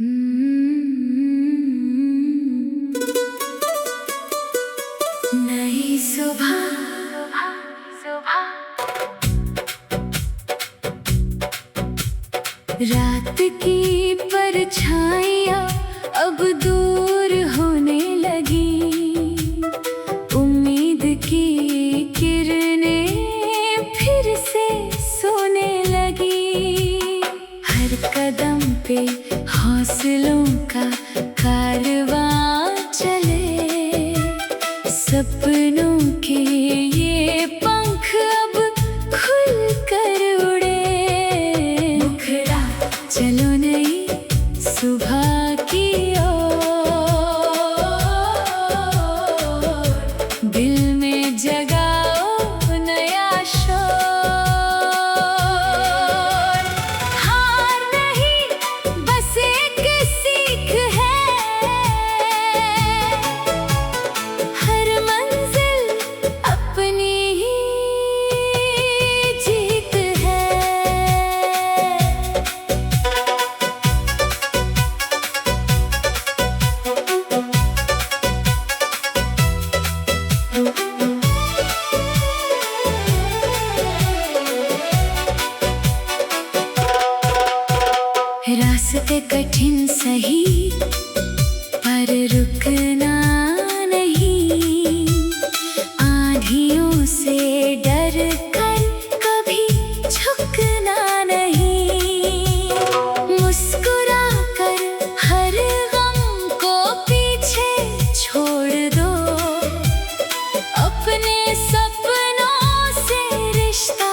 नई सुबह रात की परछाइयाँ अब दूर होने लगी। उम्मीद की किरणें फिर से सोने लगी। हर कदम पे हौसलों का कारवां चले। सपनों के ये पंख अब खुल कर उड़े। मुखड़ा चलो नई सुबह की ओर। दिल में जगाओ नया शोर। हार नहीं बस एक सीख है। हर मंजिल अपनी ही जीत है। रास्ते कठिन सही पर रुकना नहीं। आंधियों से डर कर कभी झुकना नहीं। मुस्कुरा कर हर गम को पीछे छोड़ दो। अपने सपनों से रिश्ता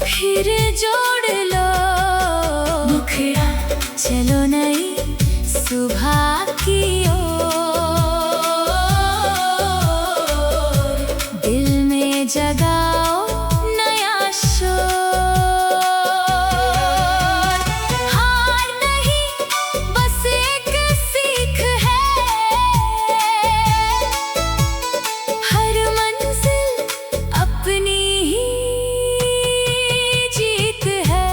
फिर जोड़ लो। मुखड़ा चलो नई सुबह की ओर। दिल में जगाओ नया शोर। हार नहीं बस एक सीख है। हर मंजिल अपनी ही जीत है।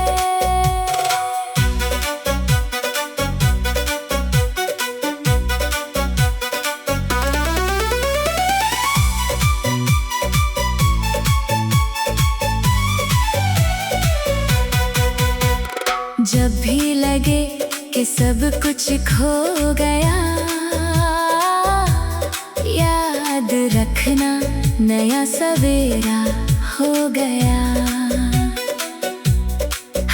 जब भी लगे कि सब कुछ खो गया, याद रखना नया सवेरा हो गया।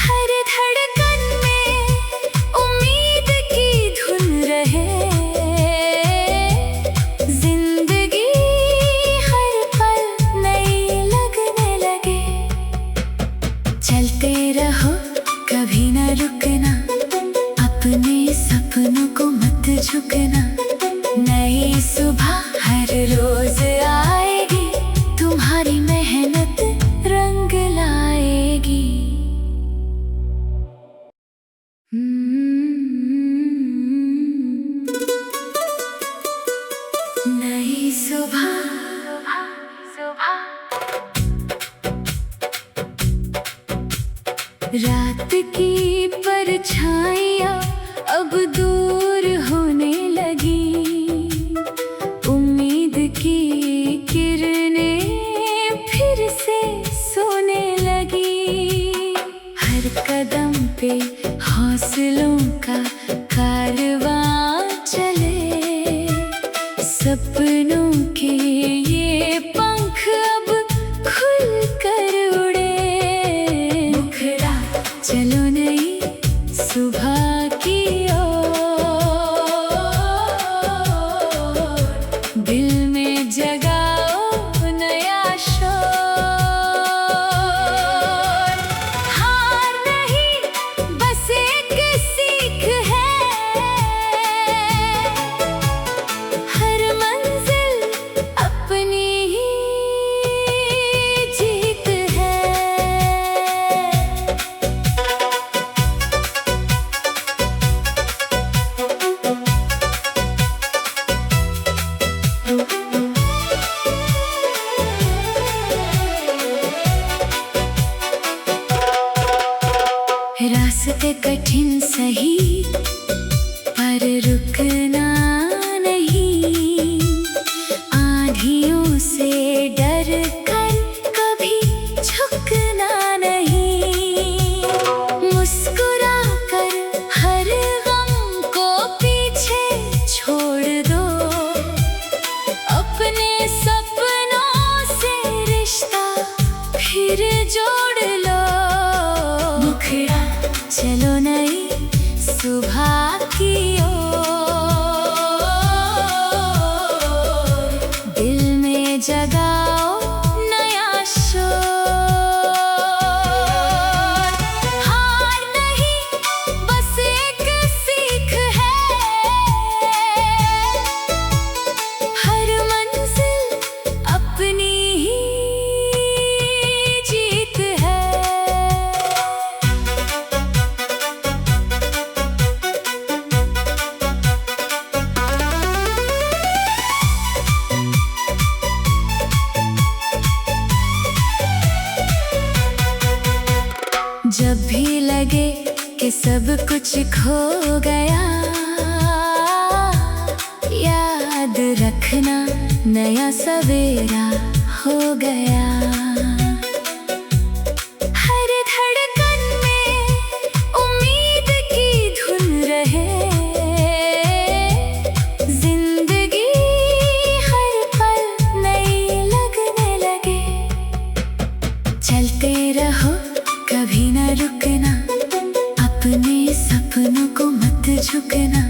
हर धड़कन में उम्मीद की धुन रहे। जिंदगी हर पल नई लगने लगे। चलते रहो कभी न रुकना। अपने सपनों को मत झुकना। नई सुबह हर रोज आएगी। तुम्हारी मेहनत रंग लाएगी। नई सुबह रात की परछाइयाँ अब दूर होने लगी। उम्मीद की किरणें फिर से सोने लगी। हर कदम पे हौसलों का कारवां चले। सपनों के ये पंख अब खुल कर उड़े। मुखड़ा चलो नई सुबह की ओर। दिल में जगाओ नया शोर। हार नहीं बस एक सीख है। हर मंजिल अपनी ही जीत है। सुबह की ओर दिल में जगाओ नया शोर। हार नहीं बस एक सीख है, हर मंजिल अपनी ही जीत है। जब भी लगे कि सब कुछ खो गया, याद रखना नया सवेरा हो गया। हर धड़कन में उम्मीद की धुन रहे, जिंदगी हर पल नई लगने लगे। चलते रहो कभी न रुकना, अपने सपनों को मत झुकना।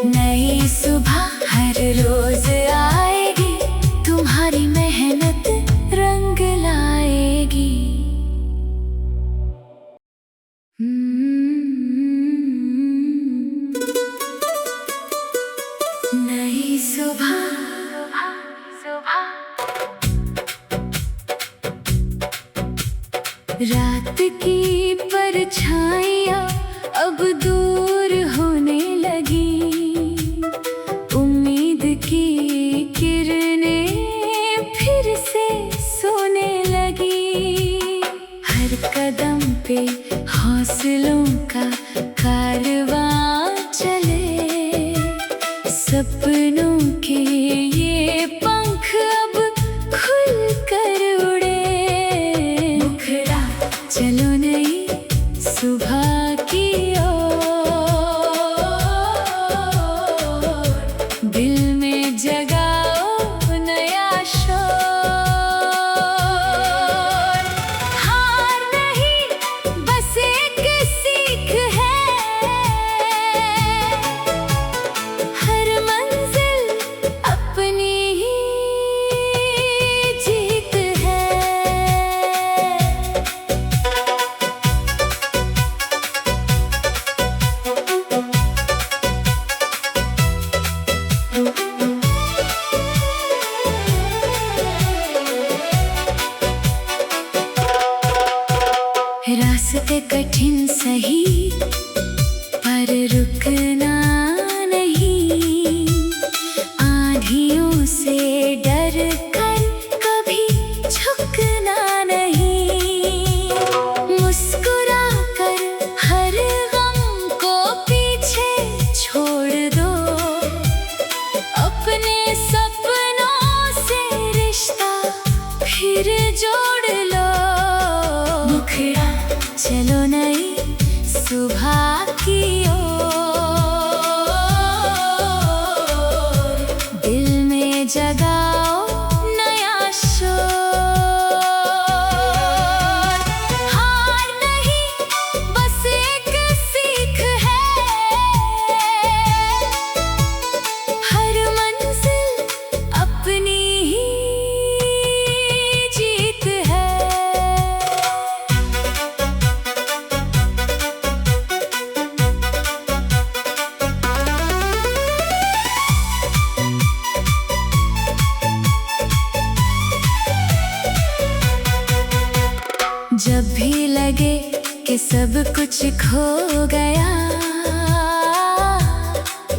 नई सुबह हर रोज आएगी, तुम्हारी मेहनत रंग लाएगी। नई सुबह रात की परछाइयाँ अब दूर होने लगी, उम्मीद की किरणें फिर से सोने लगी। हर कदम पे हौसलों का कारवां चले, सपनों के ये पंख अब खुल कर उड़े। मुखड़ा चलो नई सुबह की ओर, दिल में जगाओ नया शोर। हार नहीं बस एक सीख है, हर मंजिल अपनी ही जीत है। रास्ते कठिन सही पर रुकना नहीं, आंधियों से डर कर कभी झुकना नहीं। मुस्कुरा कर हर गम को पीछे छोड़ दो, अपने सपनों से रिश्ता फिर जोड़ लो। मुखड़ा चलो नई सुबह की ओर, दिल में जगाओ नया शोर। हार नहीं बस एक सीख है, हर मंजिल अपनी ही जीत है। जब भी लगे कि सब कुछ खो गया,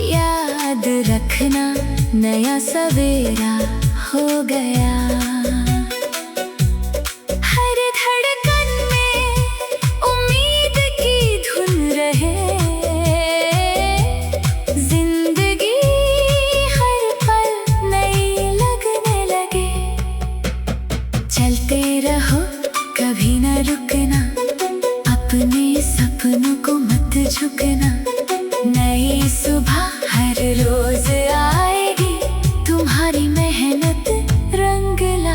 याद रखना नया सवेरा हो गया। हर धड़कन में उम्मीद की धुन रहे, जिंदगी हर पल नई लगने लगे। चलते रहो कभी न रुकना, अपने सपनों को मत झुकना। नई सुबह हर रोज आएगी, तुम्हारी मेहनत रंग ला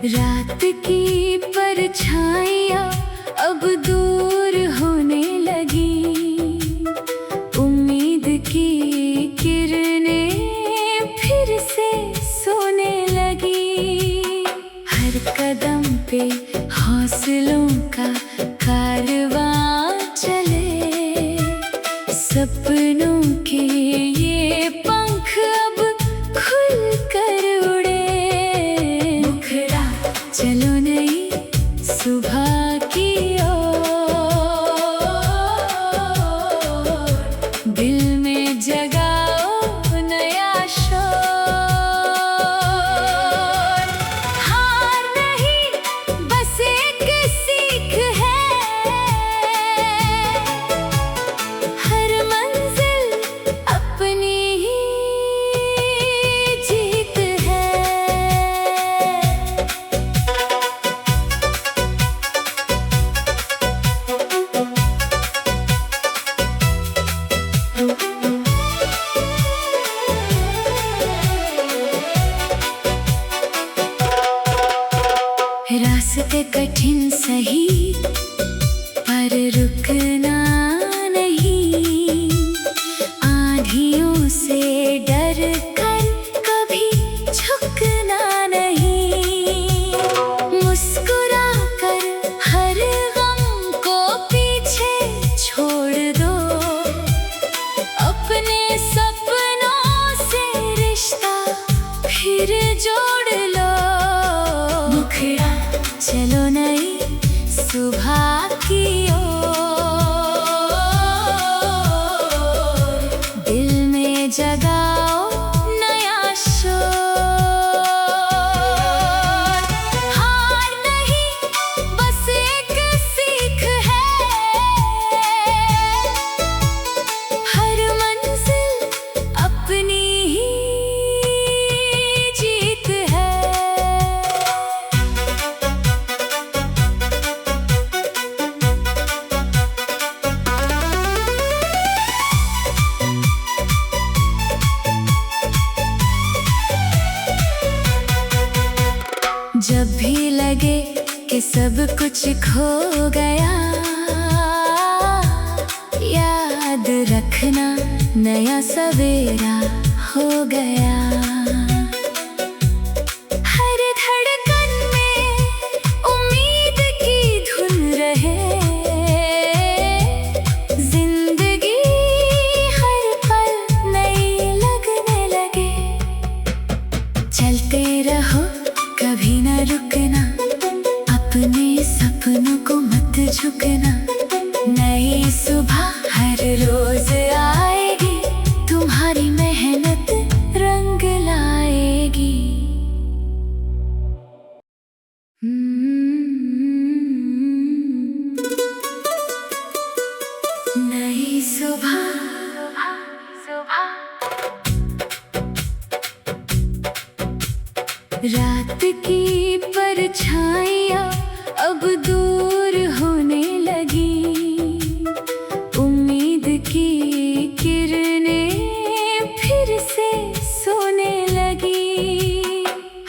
रात की परछाइयाँ अब दूर होने लगी, उम्मीद की किरणें फिर से सोने लगी। हर कदम पे हौसलों का कारवां चले, सपनों के ये पंख अब खुल कर उड़े। मुखड़ा चलो नई सुबह की ओर, दिल में जगाओ नया शोर। हार नहीं बस एक सीख है, हर मंजिल अपनी ही जीत है। रास्ते कठिन सही पर रुकना नहीं, आंधियों से डर कर कभी झुकना नहीं। मुस्कुरा कर हर गम को पीछे छोड़ दो, अपने सपनों से रिश्ता फिर जोड़ लो। मुखड़ा चलो नई सुबह की ओर, दिल में जगाओ नया शोर। हार नहीं बस एक सीख है, हर मंजिल अपनी ही जीत है। जब भी लगे कि सब कुछ खो गया, याद रखना नया सवेरा हो गया। हर धड़कन में उम्मीद की धुन रहे, जिंदगी हर पल नई लगने लगे। चलते रहो कभी न रुकना, अपने सपनों को मत झुकना। नई सुबह हर रोज आएगी, तुम्हारी मेहनत रंग लाएगी। नई सुबह रात की परछाइयाँ अब दूर होने लगी, उम्मीद की किरणें फिर से सोने लगी।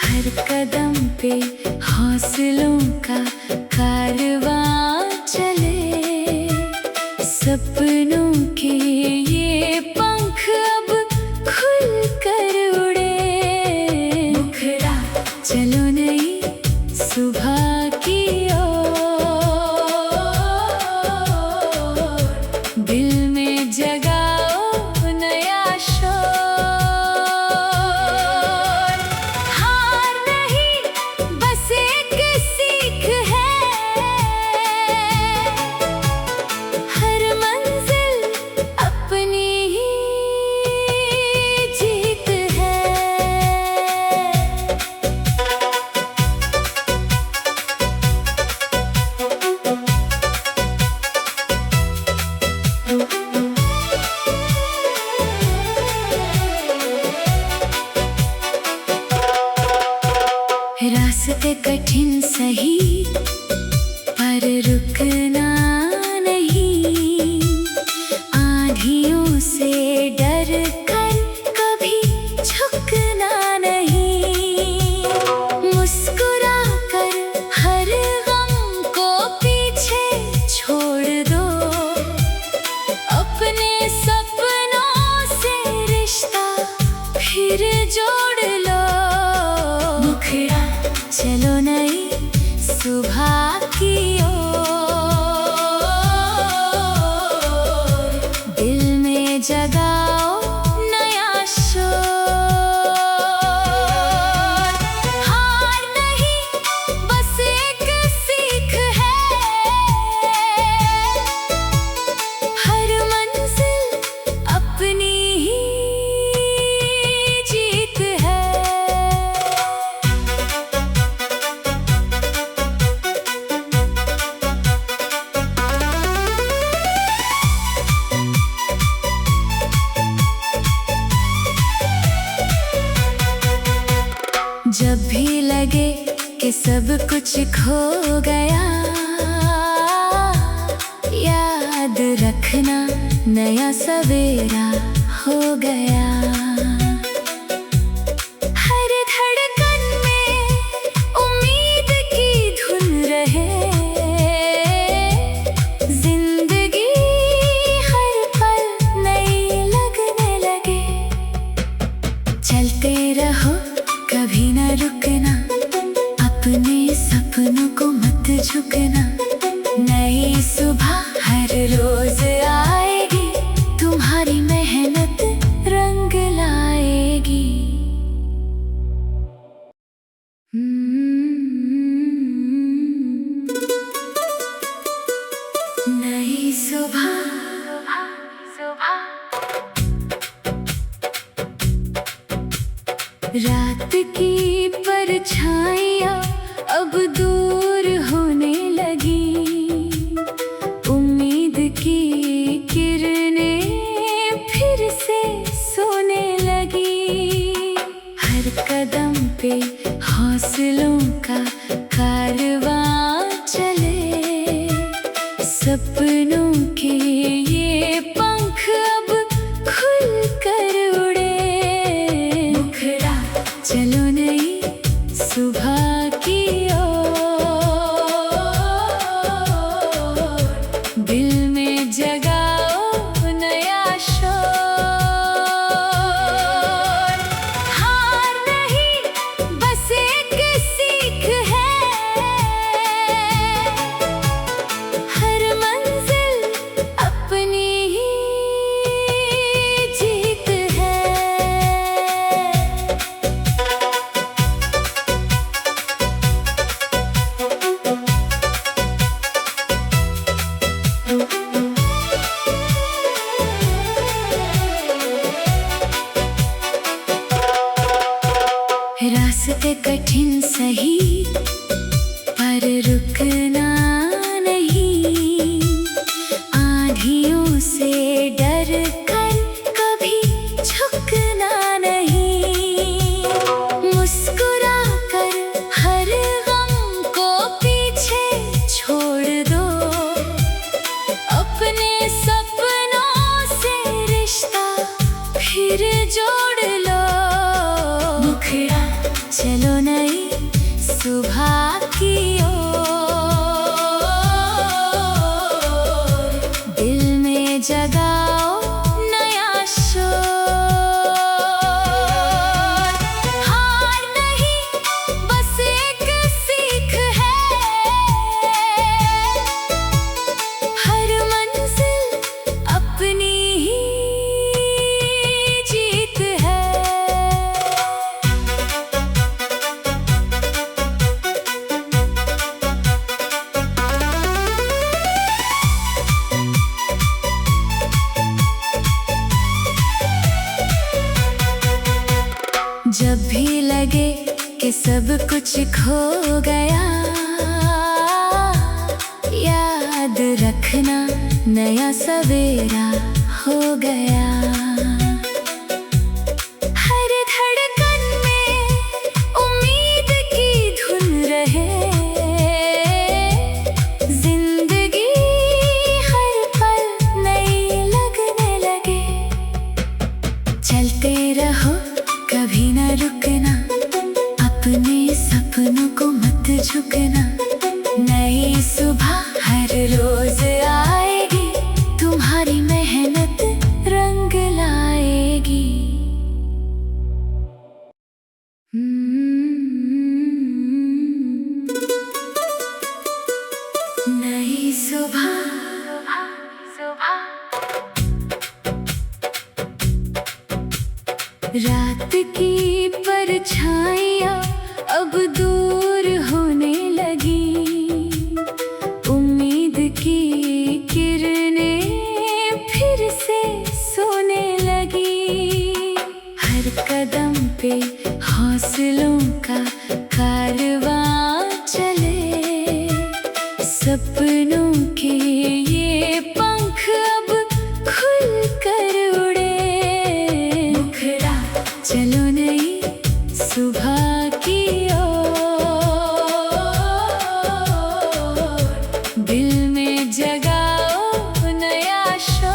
हर कदम पे हौसलों का कारवां चले, सपनों के ये पंख अब खुल कर उड़े। मुखड़ा चलो नई सुबह की ओर, दिल में जगाओ नया शोर। हार नहीं बस एक सीख है, हर मंजिल अपनी ही जीत है। रास्ते कठिन सही पर रुकना नहीं, आंधियों से डर कर कभी झुकना नहीं। मुस्कुरा जगाओ नया शोर। हार नहीं बस एक सीख है, हर मंजिल अपनी ही जीत है। जब भी लगे कि सब कुछ खो गया, याद रखना नया सवेरा हो गया। हर धड़कन में उम्मीद की धुन रहे, जिंदगी हर पल नई लगने लगे। चलते रहो कभी न रुकना, अपने सपनों को मत झुकना। नई सुबह हर रोज आएगी, तुम्हारी मेहनत रंग लाएगी। नई सुबह रात की परछाइयाँ अब दूर होने लगी, उम्मीद की किरणें फिर से सोने लगी। हर कदम पे हौसलों का कारवां चले, सपनों के ये पंख अब खुल कर उड़े। मुखड़ा चलो नई सुबह की ओर, दिल में जगाओ नया शोर। हार नहीं बस एक सीख है, हर मंजिल अपनी ही जीत है। रास्ते कठिन सही पर रुकना नहीं, आंधियों से डर कर कभी झुकना नहीं। मुस्कुरा कर हर गम को पीछे छोड़ दो, अपने सपनों से रिश्ता फिर जोड़ लो। मुखड़ा चलो नई सुबह की ओर, दिल में जगाओ नया शोर। हार नहीं बस एक सीख है, हर मंजिल अपनी ही जीत है। जब भी लगे कि सब कुछ खो गया, याद रखना नया सवेरा हो गया। हर धड़कन में उम्मीद की धुन रहे, जिंदगी हर पल नई लगने लगे। चलते रहो कभी न रुकना, अपने सपनों को मत झुकना। नई सुबह हर रोज आएगी, तुम्हारी मेहनत रंग रात की परछाइयाँ अब दूर होने लगी, उम्मीद की किरणें फिर से सोने लगी। हर कदम पे हौसलों का कारवां चले, सपनों के ये पंख अब खुल कर उड़े। मुखड़ा चलो नई सुबह की ओर, दिल में जगाओ नया शोर।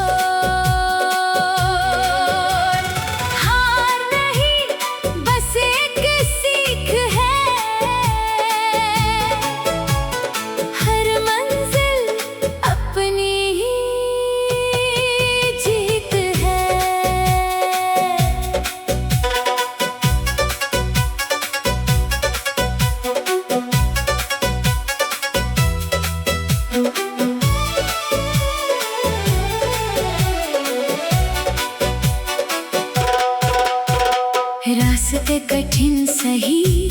हार नहीं बस एक सीख है, हर मंजिल अपनी ही जीत है। रास्ते कठिन सही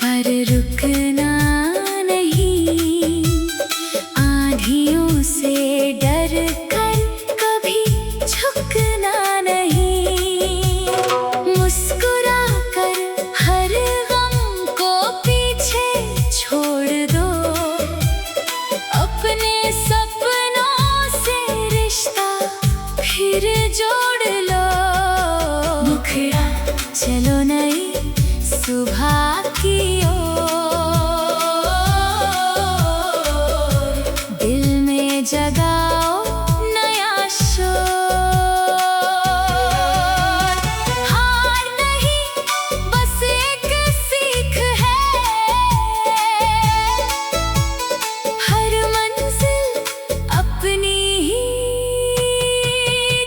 पर रुकना नहीं, आंधियों से डर कर कभी झुकना नहीं। मुस्कुरा कर हर गम को पीछे छोड़ दो, अपने सपनों से रिश्ता फिर जोड़ लो। मुखड़ा चलो नई सुबह की ओर, दिल में जगाओ नया शोर। हार नहीं बस एक सीख है, हर मंजिल अपनी ही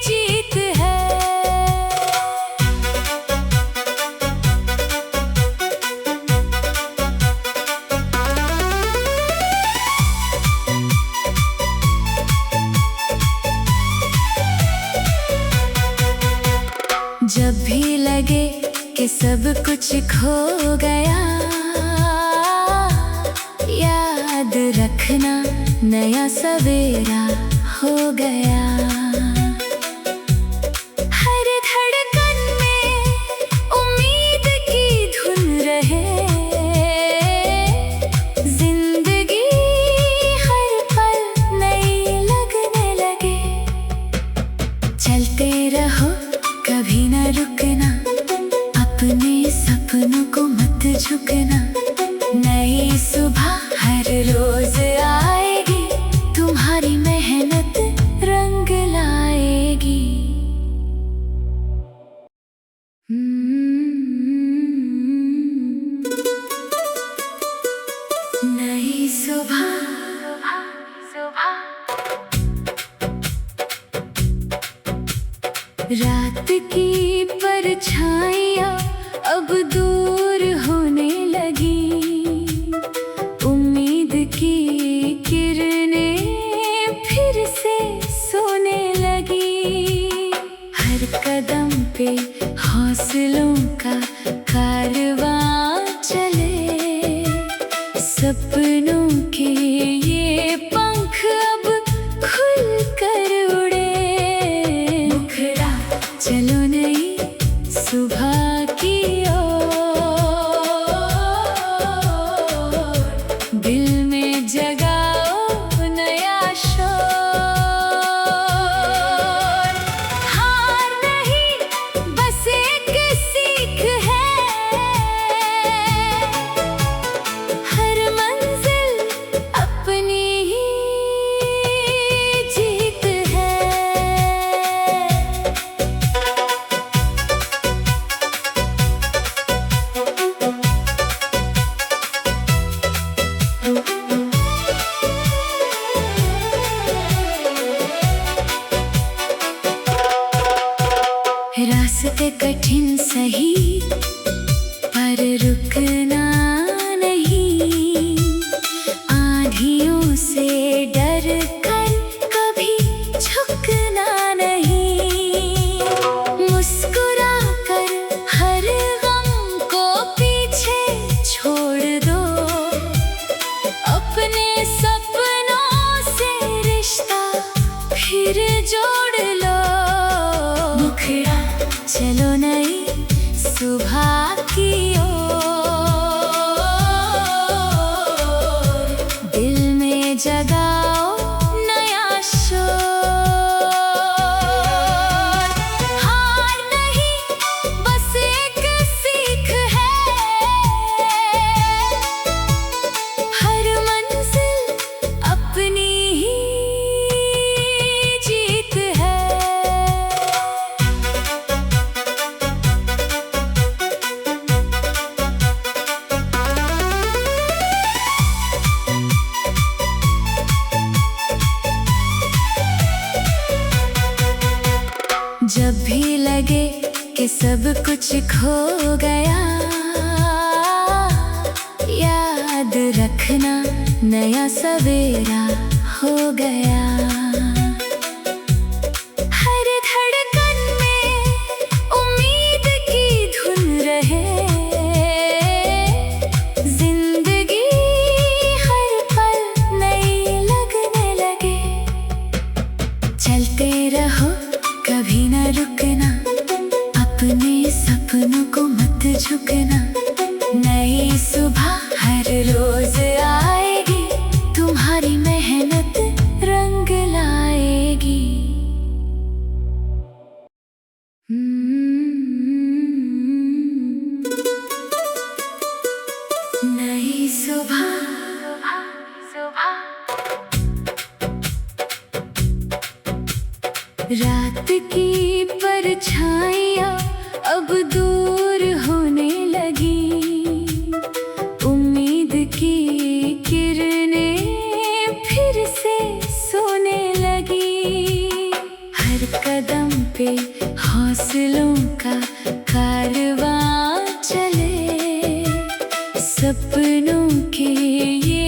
जीत है। जब भी लगे कि सब कुछ खो गया, याद रखना नया सवेरा हो गया। हर धड़कन में उम्मीद की धुन रहे, जिंदगी हर पल नई लगने लगे। चलते रहो कभी न रुकना, अपने सपनों को मत झुकना। नई सुबह हर रोज आएगी, तुम्हारी मेहनत रंग लाएगी। नई सुबह रात की परछाइयाँ अब दूर होने लगी, उम्मीद की किरणें फिर से सोने लगी। हर कदम पे हौसलों का कारवां चले, सपनों के ये पंख अब खुल कर उड़े। मुखड़ा चलो नई सुबह की ओर, दिल में जगाओ नया शोर। हार नहीं बस एक सीख है, हर मंजिल अपनी ही जीत है। रास्ते कठिन सही पर रुकना नहीं, आंधियों से डर कर कभी झुकना नहीं। मुस्कुरा जब भी लगे कि सब कुछ खो गया, याद रखना नया सवेरा हो गया। हर धड़कन में उम्मीद की धुन रहे, जिंदगी हर पल नई लगने लगे। चलते रहो कभी न रुकना, अपने सपनों को मत झुकना। नई सुबह हर रोज आएगी, तुम्हारी मेहनत रंग लाएगी। नई सुबह, रात की परछाइयाँ अब दूर होने लगी, उम्मीद की किरणें फिर से सोने लगी। हर कदम पे हौसलों का कारवां चले, सपनों के ये